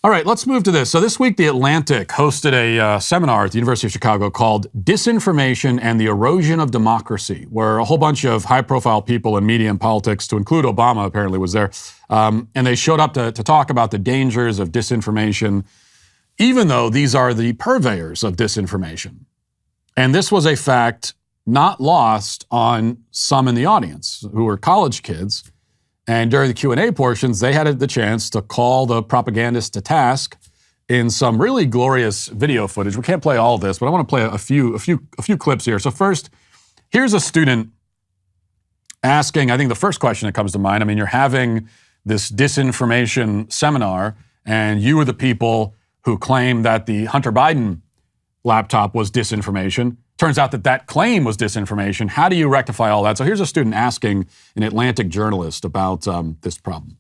All right, let's move to this. So this week, The Atlantic hosted a seminar at the University of Chicago called Disinformation and the Erosion of Democracy, where a whole bunch of high-profile people in media and politics, to include Obama apparently was there, and they showed up to talk about the dangers of disinformation, even though these are the purveyors of disinformation. And this was a fact not lost on some in the audience who were college kids. And during the Q&A portions, they had the chance to call the propagandists to task in some really glorious video footage. We can't play all of this, but I want to play a few clips here. So first, here's a student asking, I think the first question that comes to mind, I mean, you're having this disinformation seminar, and you were the people who claim that the Hunter Biden laptop was disinformation. Turns out that claim was disinformation. How do you rectify all that? So here's a student asking an Atlantic journalist about this problem.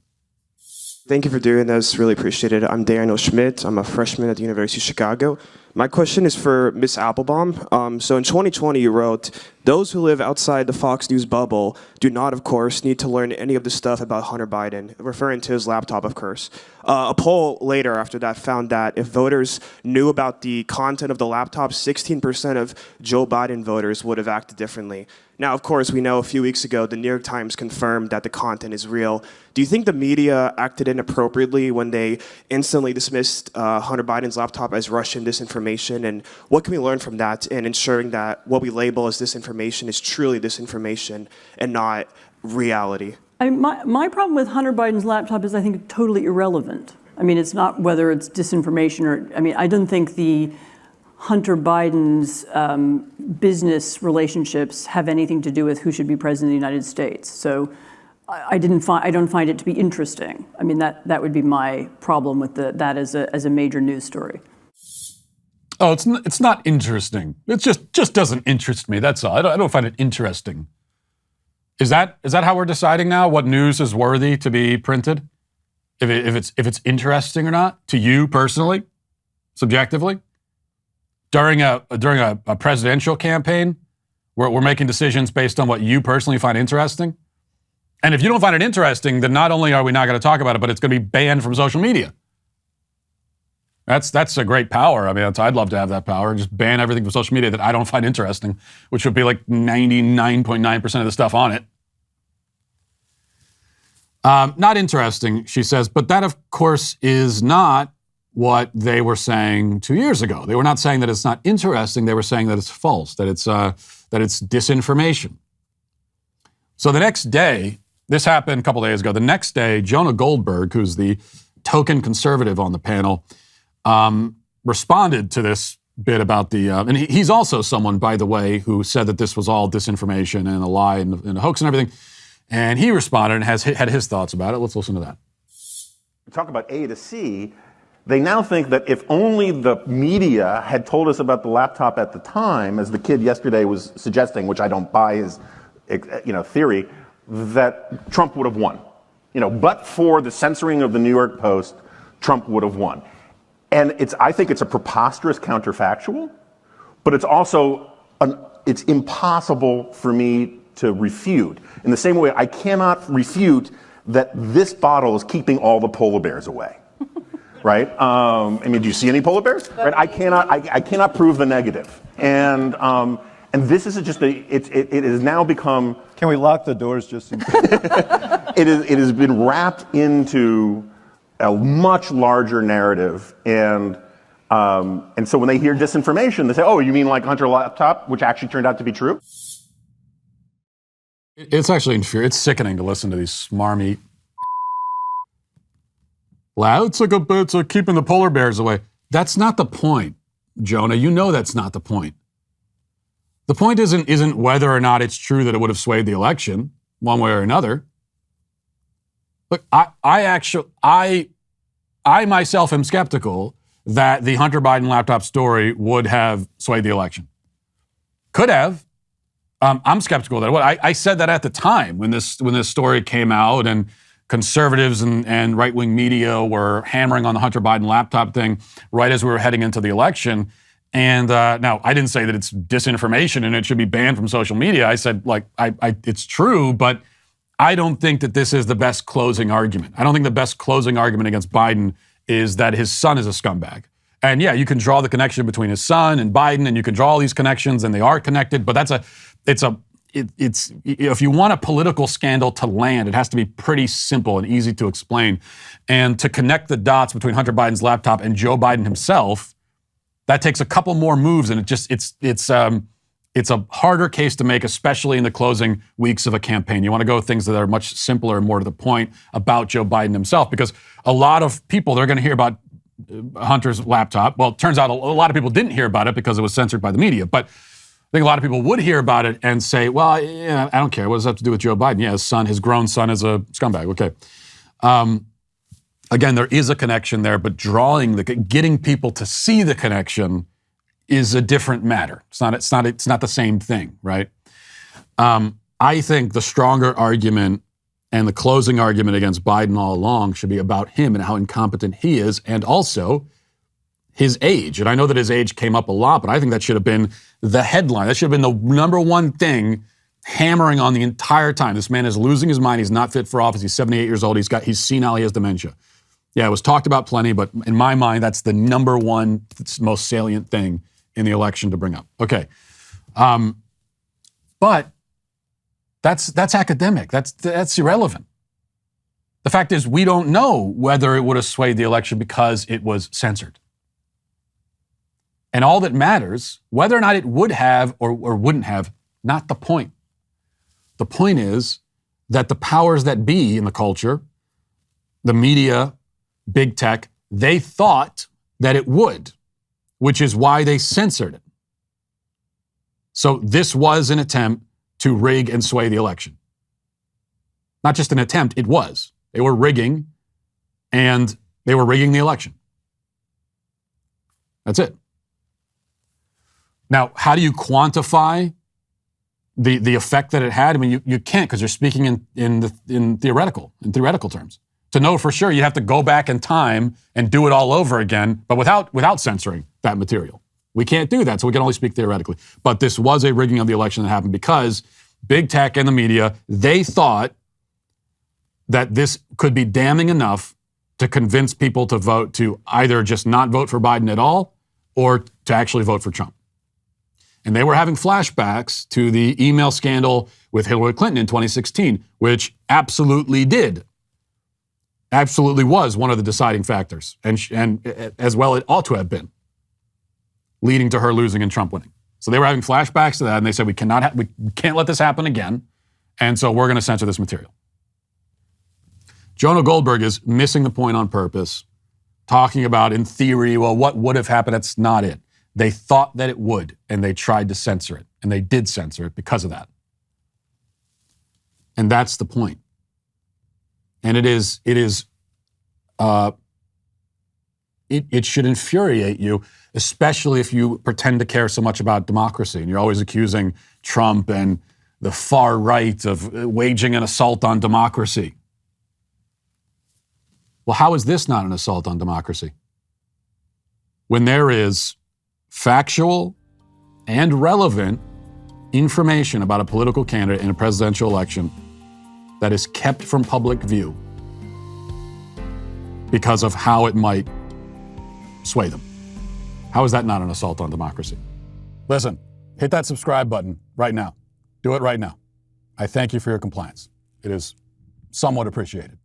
Thank you for doing this. Really appreciate it. I'm Daniel Schmidt. I'm a freshman at the University of Chicago. My question is for Ms. Applebaum. So in 2020, you wrote, "Those who live outside the Fox News bubble do not, of course, need to learn any of the stuff about Hunter Biden," referring to his laptop, of course. A poll later after that found that if voters knew about the content of the laptop, 16% of Joe Biden voters would have acted differently. Now, of course, we know a few weeks ago, the New York Times confirmed that the content is real. Do you think the media acted inappropriately when they instantly dismissed Hunter Biden's laptop as Russian disinformation? And what can we learn from that in ensuring that what we label as disinformation is truly disinformation and not reality? My problem with Hunter Biden's laptop is I think totally irrelevant. I mean, it's not whether it's disinformation or, I mean, I don't think the Hunter Biden's business relationships have anything to do with who should be president of the United States. So I don't find it to be interesting. I mean, that would be my problem with that as a major news story. Oh, it's not interesting. It just doesn't interest me. That's all. I don't find it interesting. Is that how we're deciding now what news is worthy to be printed? If it's interesting or not to you personally, subjectively? During a presidential campaign, we're making decisions based on what you personally find interesting. And if you don't find it interesting, then not only are we not going to talk about it, but it's going to be banned from social media. That's a great power. I mean, I'd love to have that power. Just ban everything from social media that I don't find interesting, which would be like 99.9% of the stuff on it. Not interesting, she says, but that, of course, is not what they were saying 2 years ago. They were not saying that it's not interesting. They were saying that it's false, that it's disinformation. So the next day, this happened a couple days ago. The next day, Jonah Goldberg, who's the token conservative on the panel, responded to this bit about and he's also someone, by the way, who said that this was all disinformation and a lie and a hoax and everything. And he responded and had his thoughts about it. Let's listen to that. Talk about A to C. They now think that if only the media had told us about the laptop at the time, as the kid yesterday was suggesting, which I don't buy his theory, that Trump would have won. But for the censoring of the New York Post, Trump would have won. And I think it's a preposterous counterfactual, but it's also it's impossible for me to refute. In the same way, I cannot refute that this bottle is keeping all the polar bears away. Right? Do you see any polar bears? Right? I cannot prove the negative. And this is just it has now become. Can we lock the doors just in case? It has been wrapped into a much larger narrative, and so when they hear disinformation, they say, "Oh, you mean like Hunter laptop," which actually turned out to be true. It's actually infuriating. It's sickening to listen to these smarmy. It's like keeping the polar bears away. That's not the point, Jonah. You know that's not the point. The point isn't whether or not it's true that it would have swayed the election one way or another. Look, I myself am skeptical that the Hunter Biden laptop story would have swayed the election. Could have. I'm skeptical that it would. I said that at the time when this story came out, and conservatives and right-wing media were hammering on the Hunter Biden laptop thing right as we were heading into the election. And now, I didn't say that it's disinformation and it should be banned from social media. I said, it's true, but I don't think that this is the best closing argument. I don't think the best closing argument against Biden is that his son is a scumbag. And yeah, you can draw the connection between his son and Biden, and you can draw all these connections, and they are connected. But it's if you want a political scandal to land, it has to be pretty simple and easy to explain. And to connect the dots between Hunter Biden's laptop and Joe Biden himself, that takes a couple more moves, and it's a harder case to make, especially in the closing weeks of a campaign. You want to go with things that are much simpler and more to the point about Joe Biden himself, because a lot of people, they're going to hear about Hunter's laptop. Well, it turns out a lot of people didn't hear about it because it was censored by the media, but I think a lot of people would hear about it and say, well, yeah, I don't care. What does that have to do with Joe Biden? Yeah, his grown son is a scumbag. Okay. Again, there is a connection there, but getting people to see the connection is a different matter. It's not the same thing, right? I think the stronger argument and the closing argument against Biden all along should be about him and how incompetent he is, and also his age. And I know that his age came up a lot, but I think that should have been the headline. That should have been the number one thing hammering on the entire time. This man is losing his mind. He's not fit for office. He's 78 years old. He's senile. He has dementia. Yeah, it was talked about plenty, but in my mind, that's the number one most salient thing in the election to bring up. Okay. But that's academic. That's irrelevant. The fact is, we don't know whether it would have swayed the election because it was censored. And all that matters, whether or not it would have or wouldn't have, not the point. The point is that the powers that be in the culture, the media, big tech, they thought that it would, which is why they censored it. So this was an attempt to rig and sway the election. Not just an attempt, it was. They were rigging, and they were rigging the election. That's it. Now, how do you quantify the effect that it had? I mean, you can't, because you're speaking in theoretical terms. To know for sure, you have to go back in time and do it all over again, but without censoring that material. We can't do that, so we can only speak theoretically. But this was a rigging of the election that happened because big tech and the media, they thought that this could be damning enough to convince people to vote, to either just not vote for Biden at all or to actually vote for Trump. And they were having flashbacks to the email scandal with Hillary Clinton in 2016, which absolutely was one of the deciding factors. And as well, it ought to have been, leading to her losing and Trump winning. So they were having flashbacks to that, and they said, we can't let this happen again, and so we're going to censor this material. Jonah Goldberg is missing the point on purpose, talking about, in theory, well, what would have happened? That's not it. They thought that it would, and they tried to censor it, and they did censor it because of that. And that's the point. And it should infuriate you, especially if you pretend to care so much about democracy and you're always accusing Trump and the far right of waging an assault on democracy. Well, how is this not an assault on democracy? When there is factual and relevant information about a political candidate in a presidential election that is kept from public view because of how it might sway them. How is that not an assault on democracy? Listen, hit that subscribe button right now. Do it right now. I thank you for your compliance. It is somewhat appreciated.